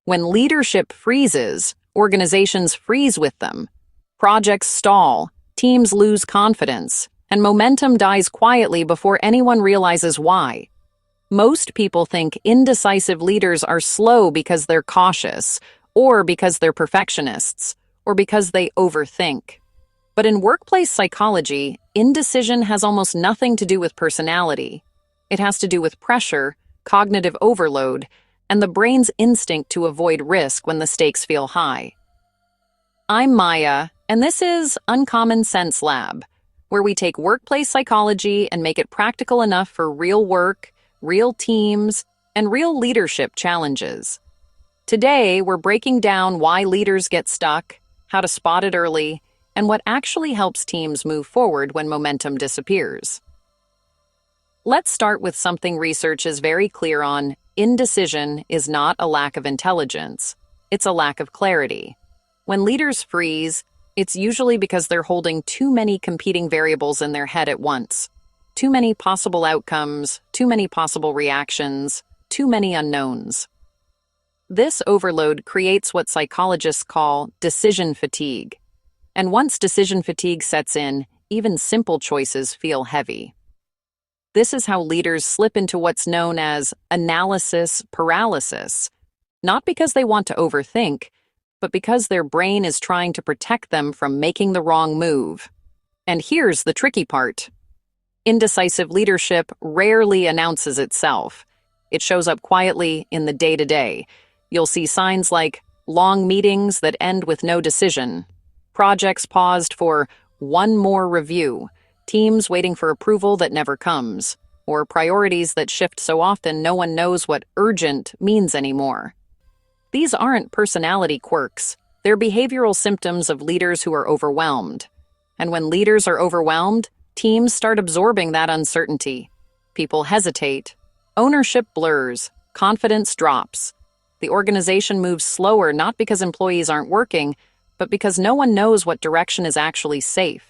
When leadership freezes, organizations freeze with them. Projects stall, teams lose confidence, and momentum dies quietly before anyone realizes why. Most people think indecisive leaders are slow because they're cautious, or because they're perfectionists, or because they overthink. But in workplace psychology, indecision has almost nothing to do with personality. It has to do with pressure, cognitive overload, and the brain's instinct to avoid risk when the stakes feel high. I'm Maya, and this is Uncommon Sense Lab, where we take workplace psychology and make it practical enough for real work, real teams, and real leadership challenges. Today, we're breaking down why leaders get stuck, how to spot it early, and what actually helps teams move forward when momentum disappears. Let's start with something research is very clear on. Indecision is not a lack of intelligence, it's a lack of clarity. When leaders freeze, it's usually because they're holding too many competing variables in their head at once. Too many possible outcomes, too many possible reactions, too many unknowns. This overload creates what psychologists call decision fatigue. And once decision fatigue sets in, even simple choices feel heavy. This is how leaders slip into what's known as analysis paralysis, not because they want to overthink, but because their brain is trying to protect them from making the wrong move. And here's the tricky part. Indecisive leadership rarely announces itself. It shows up quietly in the day-to-day. You'll see signs like long meetings that end with no decision, projects paused for one more review, teams waiting for approval that never comes, or priorities that shift so often no one knows what urgent means anymore. These aren't personality quirks. They're behavioral symptoms of leaders who are overwhelmed. And when leaders are overwhelmed, teams start absorbing that uncertainty. People hesitate. Ownership blurs. Confidence drops. The organization moves slower not because employees aren't working, but because no one knows what direction is actually safe.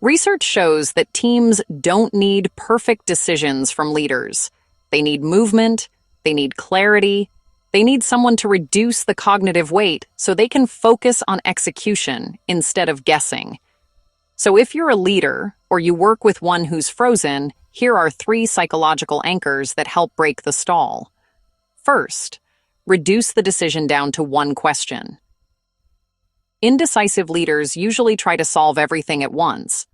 Research shows that teams don't need perfect decisions from leaders. They need movement, they need clarity, they need someone to reduce the cognitive weight so they can focus on execution instead of guessing. So if you're a leader or you work with one who's frozen, here are 3 psychological anchors that help break the stall. First, reduce the decision down to one question. Indecisive leaders usually try to solve everything at once,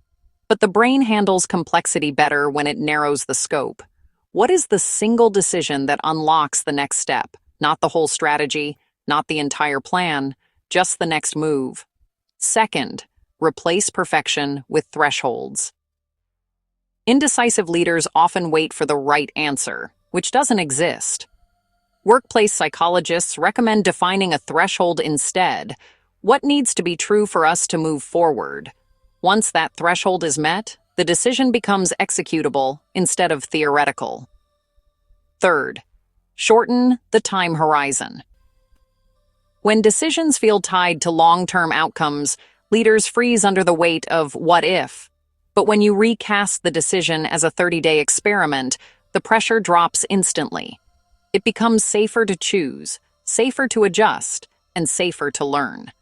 but the brain handles complexity better when it narrows the scope. What is the single decision that unlocks the next step? Not the whole strategy, not the entire plan, just the next move. Second, replace perfection with thresholds. Indecisive leaders often wait for the right answer, which doesn't exist. Workplace psychologists recommend defining a threshold instead. What needs to be true for us to move forward? Once that threshold is met, the decision becomes executable instead of theoretical. Third, shorten the time horizon. When decisions feel tied to long-term outcomes, leaders freeze under the weight of what if. But when you recast the decision as a 30-day experiment, the pressure drops instantly. It becomes safer to choose, safer to adjust, and safer to learn.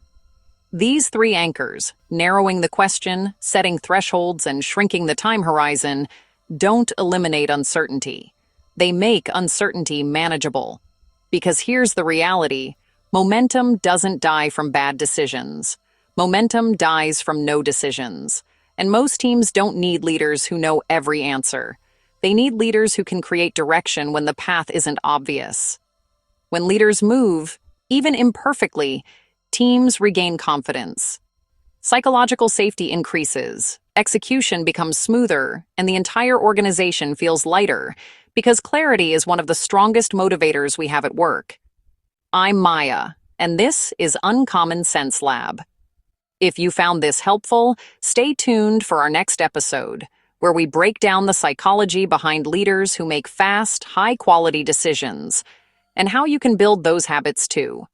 These 3 anchors, narrowing the question, setting thresholds, and shrinking the time horizon, don't eliminate uncertainty. They make uncertainty manageable. Because here's the reality: momentum doesn't die from bad decisions. Momentum dies from no decisions. And most teams don't need leaders who know every answer. They need leaders who can create direction when the path isn't obvious. When leaders move, even imperfectly, teams regain confidence. Psychological safety increases, execution becomes smoother, and the entire organization feels lighter, because clarity is one of the strongest motivators we have at work. I'm Maya, and this is Uncommon Sense Lab. If you found this helpful, stay tuned for our next episode, where we break down the psychology behind leaders who make fast, high-quality decisions, and how you can build those habits too.